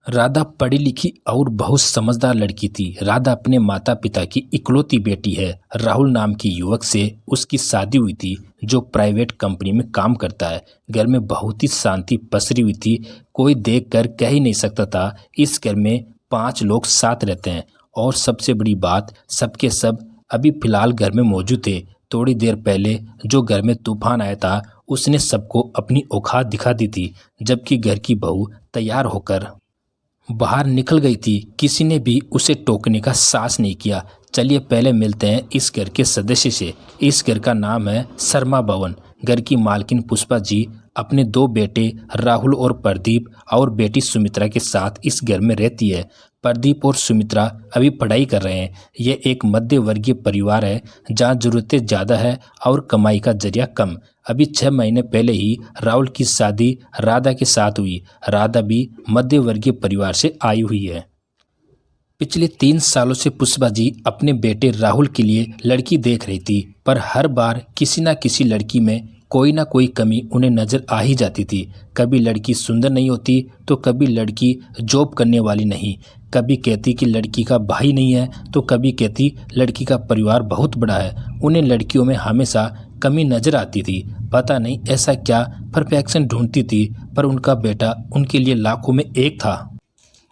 राधा पढ़ी लिखी और बहुत समझदार लड़की थी। राधा अपने माता पिता की इकलौती बेटी है। राहुल नाम के युवक से उसकी शादी हुई थी जो प्राइवेट कंपनी में काम करता है। घर में बहुत ही शांति पसरी हुई थी। कोई देखकर कह ही नहीं सकता था इस घर में 5 लोग साथ रहते हैं। और सबसे बड़ी बात, सबके सब अभी फिलहाल घर में मौजूद थे। थोड़ी देर पहले जो घर में तूफान आया था उसने सबको अपनी औकात दिखा दी थी। जबकि घर की बहू तैयार होकर बाहर निकल गई थी, किसी ने भी उसे टोकने का साहस नहीं किया। चलिए पहले मिलते हैं इस घर के सदस्य से। इस घर का नाम है शर्मा भवन। घर की मालकिन पुष्पा जी अपने 2 बेटे राहुल और प्रदीप और बेटी सुमित्रा के साथ इस घर में रहती है। प्रदीप और सुमित्रा अभी पढ़ाई कर रहे हैं। ये एक मध्य वर्गीय परिवार है जहाँ ज़रूरतें ज़्यादा है और कमाई का जरिया कम। अभी 6 महीने पहले ही राहुल की शादी राधा के साथ हुई। राधा भी मध्य वर्गीय परिवार से आई हुई है। पिछले 3 सालों से पुष्पा जी अपने बेटे राहुल के लिए लड़की देख रही थी, पर हर बार किसी न किसी लड़की में कोई ना कोई कमी उन्हें नजर आ ही जाती थी। कभी लड़की सुंदर नहीं होती तो कभी लड़की जॉब करने वाली नहीं, कभी कहती कि लड़की का भाई नहीं है तो कभी कहती लड़की का परिवार बहुत बड़ा है। उन्हें लड़कियों में हमेशा कमी नजर आती थी। पता नहीं ऐसा क्या परफेक्शन ढूंढती थी, पर उनका बेटा उनके लिए लाखों में एक था।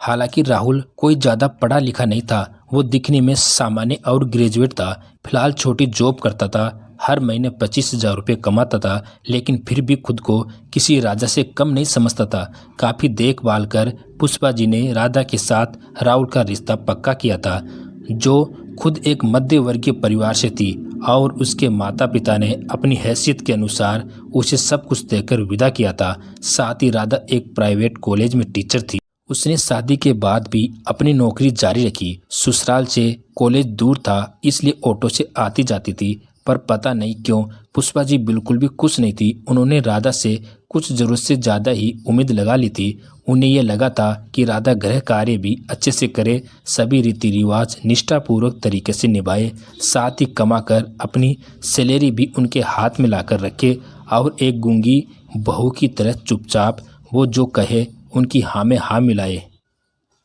हालांकि राहुल कोई ज़्यादा पढ़ा लिखा नहीं था, वो दिखने में सामान्य और ग्रेजुएट था। फिलहाल छोटी जॉब करता था, हर महीने 25,000 रुपये कमाता था, लेकिन फिर भी खुद को किसी राजा से कम नहीं समझता था। काफ़ी देखभाल कर पुष्पा जी ने राधा के साथ राहुल का रिश्ता पक्का किया था, जो खुद एक मध्य वर्गीय परिवार से थी। और उसके माता पिता ने अपनी हैसियत के अनुसार उसे सब कुछ देकर विदा किया था। साथ ही राधा एक प्राइवेट कॉलेज में टीचर थी। उसने शादी के बाद भी अपनी नौकरी जारी रखी। ससुराल से कॉलेज दूर था, इसलिए ऑटो से आती जाती थी। पर पता नहीं क्यों पुष्पा जी बिल्कुल भी खुश नहीं थी। उन्होंने राधा से कुछ ज़रूरत से ज़्यादा ही उम्मीद लगा ली थी। उन्हें यह लगा था कि राधा गृह कार्य भी अच्छे से करे, सभी रीति रिवाज निष्ठापूर्वक तरीके से निभाए, साथ ही कमाकर अपनी सैलरी भी उनके हाथ में लाकर रखे और एक गूंगी बहू की तरह चुपचाप वो जो कहे उनकी हाँ में हाँ मिलाए।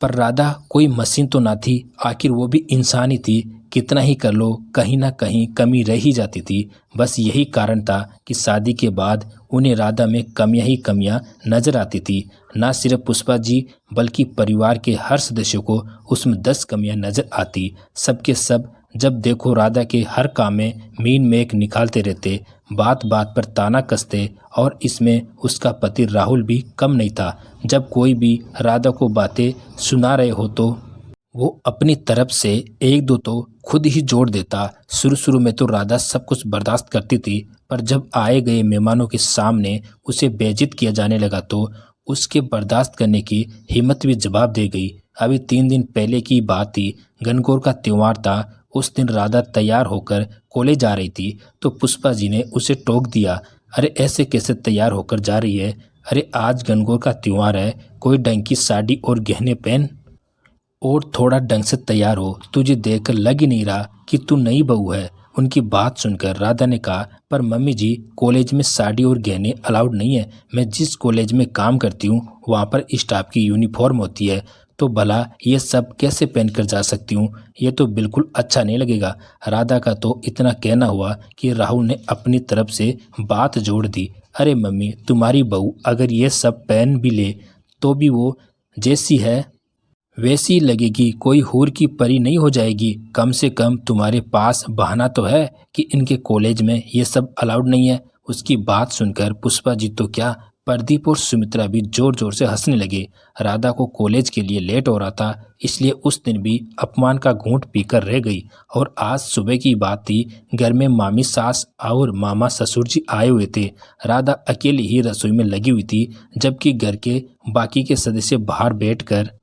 पर राधा कोई मशीन तो ना थी, आखिर वो भी इंसान ही थी। कितना ही कर लो कहीं ना कहीं कमी रह ही जाती थी। बस यही कारण था कि शादी के बाद उन्हें राधा में कमियां ही कमियां नजर आती थी। ना सिर्फ पुष्पा जी बल्कि परिवार के हर सदस्यों को उसमें 10 कमियां नजर आती। सबके सब जब देखो राधा के हर काम में मीन मेक निकालते रहते, बात बात पर ताना कसते। और इसमें उसका पति राहुल भी कम नहीं था। जब कोई भी राधा को बातें सुना रहे हो तो वो अपनी तरफ से 1-2 तो खुद ही जोड़ देता। शुरू में तो राधा सब कुछ बर्दाश्त करती थी, पर जब आए गए मेहमानों के सामने उसे बेइज्जत किया जाने लगा तो उसके बर्दाश्त करने की हिम्मत भी जवाब दे गई। अभी 3 दिन पहले की बात थी, गणगौर का त्योहार था। उस दिन राधा तैयार होकर कॉलेज जा रही थी तो पुष्पा जी ने उसे टोक दिया, अरे ऐसे कैसे तैयार होकर जा रही है? अरे आज गणगौर का त्योहार है, कोई ढंग की साड़ी और गहने पहन और थोड़ा ढंग से तैयार हो। तुझे देखकर लग ही नहीं रहा कि तू नई बहू है। उनकी बात सुनकर राधा ने कहा, पर मम्मी जी कॉलेज में साड़ी और गहने अलाउड नहीं है। मैं जिस कॉलेज में काम करती हूँ वहाँ पर स्टाफ की यूनिफॉर्म होती है, तो भला ये सब कैसे पहन कर जा सकती हूँ? ये तो बिल्कुल अच्छा नहीं लगेगा। राधा का तो इतना कहना हुआ कि राहुल ने अपनी तरफ से बात जोड़ दी, अरे मम्मी तुम्हारी बहू अगर ये सब पहन भी ले तो भी वो जैसी है वैसी लगेगी, कोई हूर की परी नहीं हो जाएगी। कम से कम तुम्हारे पास बहाना तो है कि इनके कॉलेज में ये सब अलाउड नहीं है। उसकी बात सुनकर पुष्पा जी तो क्या, प्रदीप और सुमित्रा भी जोर जोर से हंसने लगे। राधा को कॉलेज के लिए लेट हो रहा था, इसलिए उस दिन भी अपमान का घूंट पीकर रह गई। और आज सुबह की बात थी, घर में मामी सास और मामा ससुर जी आए हुए थे। राधा अकेली ही रसोई में लगी हुई थी, जबकि घर के बाकी के सदस्य बाहर बैठकर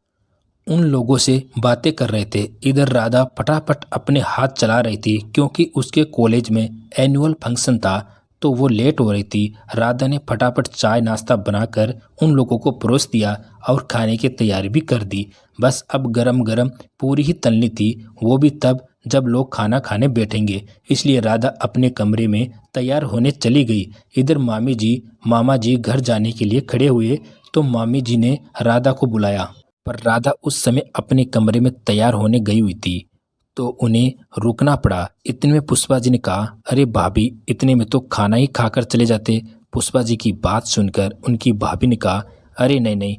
उन लोगों से बातें कर रहे थे। इधर राधा फटाफट अपने हाथ चला रही थी, क्योंकि उसके कॉलेज में एनुअल फंक्शन था तो वो लेट हो रही थी। राधा ने फटाफट चाय नाश्ता बनाकर उन लोगों को परोस दिया और खाने की तैयारी भी कर दी। बस अब गरम गरम पूरी ही तलनी थी, वो भी तब जब लोग खाना खाने बैठेंगे। इसलिए राधा अपने कमरे में तैयार होने चली गई। इधर मामी जी मामा जी घर जाने के लिए खड़े हुए तो मामी जी ने राधा को बुलाया। पर राधा उस समय अपने कमरे में तैयार होने गई हुई थी, तो उन्हें रुकना पड़ा। इतने में पुष्पा जी ने कहा, अरे भाभी, इतने में तो खाना ही खाकर चले जाते। पुष्पा जी की बात सुनकर उनकी भाभी ने कहा, अरे नहीं नहीं,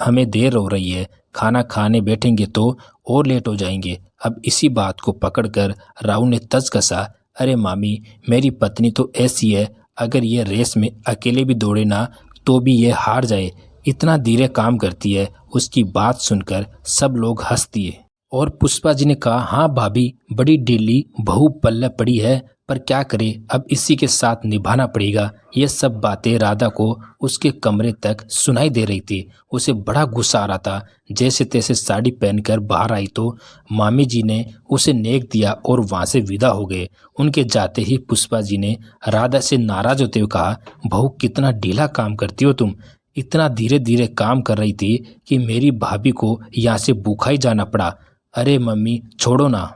हमें देर हो रही है, खाना खाने बैठेंगे तो और लेट हो जाएंगे। अब इसी बात को पकड़कर राहुल ने तज कसा, अरे मामी, मेरी पत्नी तो ऐसी है, अगर ये रेस में अकेले भी दौड़े ना तो भी ये हार जाए, इतना धीरे काम करती है। उसकी बात सुनकर सब लोग हंस दिए और पुष्पा जी ने कहा, हाँ भाभी, बड़ी ढीली बहू पल्ले पड़ी है, पर क्या करे, अब इसी के साथ निभाना पड़ेगा। ये सब बातें राधा को उसके कमरे तक सुनाई दे रही थी। उसे बड़ा गुस्सा आ रहा था। जैसे तैसे साड़ी पहनकर बाहर आई तो मामी जी ने उसे नेक दिया और वहाँ से विदा हो गए। उनके जाते ही पुष्पा जी ने राधा से नाराज होते हुए कहा, बहू, कितना ढीला काम करती हो तुम, इतना धीरे धीरे काम कर रही थी कि मेरी भाभी को यहाँ से भूखा ही जाना पड़ा। अरे मम्मी, छोड़ो ना,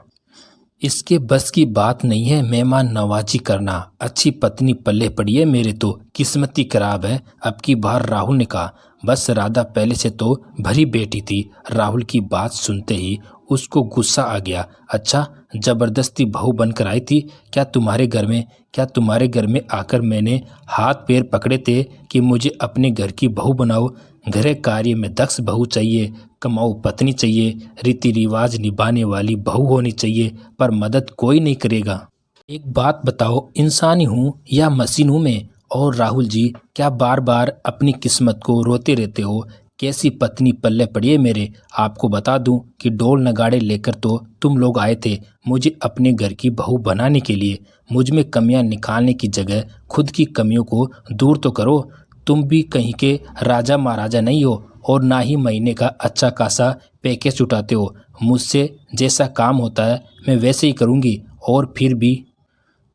इसके बस की बात नहीं है मेहमान नवाजी करना। अच्छी पत्नी पल्ले पड़ी है, मेरे तो किस्मत ही खराब है। अब की बार राहुल ने कहा। बस राधा पहले से तो भरी बेटी थी। राहुल की बात सुनते ही उसको गुस्सा आ गया। अच्छा, जबरदस्ती बहू बनकर आई थी क्या तुम्हारे घर में? क्या तुम्हारे घर में आकर मैंने हाथ पैर पकड़े थे कि मुझे अपने घर की बहू बनाओ? घर कार्य में दक्ष बहू चाहिए, कमाऊ पत्नी चाहिए, रीति रिवाज निभाने वाली बहू होनी चाहिए, पर मदद कोई नहीं करेगा। एक बात बताओ, इंसान ही हूँ या मशीन हूँ मैं? और राहुल जी, क्या बार बार अपनी किस्मत को रोते रहते हो? कैसी पत्नी पल्ले पड़ी है मेरे। आपको बता दूं कि ढोल नगाड़े लेकर तो तुम लोग आए थे मुझे अपने घर की बहू बनाने के लिए। मुझ में कमियां निकालने की जगह खुद की कमियों को दूर तो करो। तुम भी कहीं के राजा महाराजा नहीं हो और ना ही महीने का अच्छा खासा पैकेज उठाते हो। मुझसे जैसा काम होता है मैं वैसे ही करूँगी, और फिर भी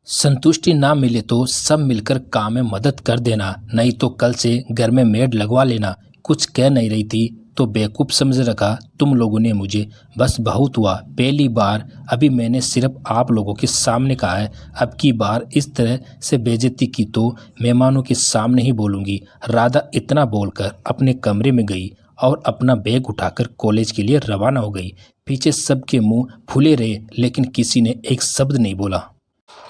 संतुष्टि ना मिले तो सब मिलकर काम में मदद कर देना, नहीं तो कल से घर में मेड लगवा लेना। कुछ कह नहीं रही थी तो बेवकूफ़ समझ रखा तुम लोगों ने मुझे। बस बहुत हुआ, पहली बार अभी मैंने सिर्फ आप लोगों के सामने कहा है। अब की बार इस तरह से बेइज्जती की तो मेहमानों के सामने ही बोलूँगी। राधा इतना बोलकर अपने कमरे में गई और अपना बैग उठाकर कॉलेज के लिए रवाना हो गई। पीछे सबके मुंह फूले रहे, लेकिन किसी ने एक शब्द नहीं बोला।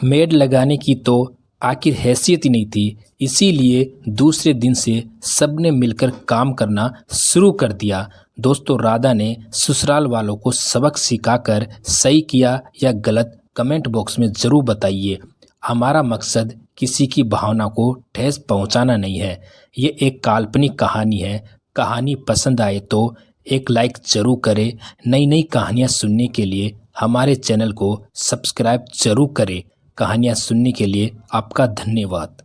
मेड लगाने की तो आखिर हैसियत ही नहीं थी, इसीलिए दूसरे दिन से सबने मिलकर काम करना शुरू कर दिया। दोस्तों, राधा ने ससुराल वालों को सबक सिखाकर सही किया या गलत, कमेंट बॉक्स में ज़रूर बताइए। हमारा मकसद किसी की भावना को ठेस पहुंचाना नहीं है। ये एक काल्पनिक कहानी है। कहानी पसंद आए तो एक लाइक ज़रूर करें। नई नई कहानियाँ सुनने के लिए हमारे चैनल को सब्सक्राइब ज़रूर करें। कहानियाँ सुनने के लिए आपका धन्यवाद।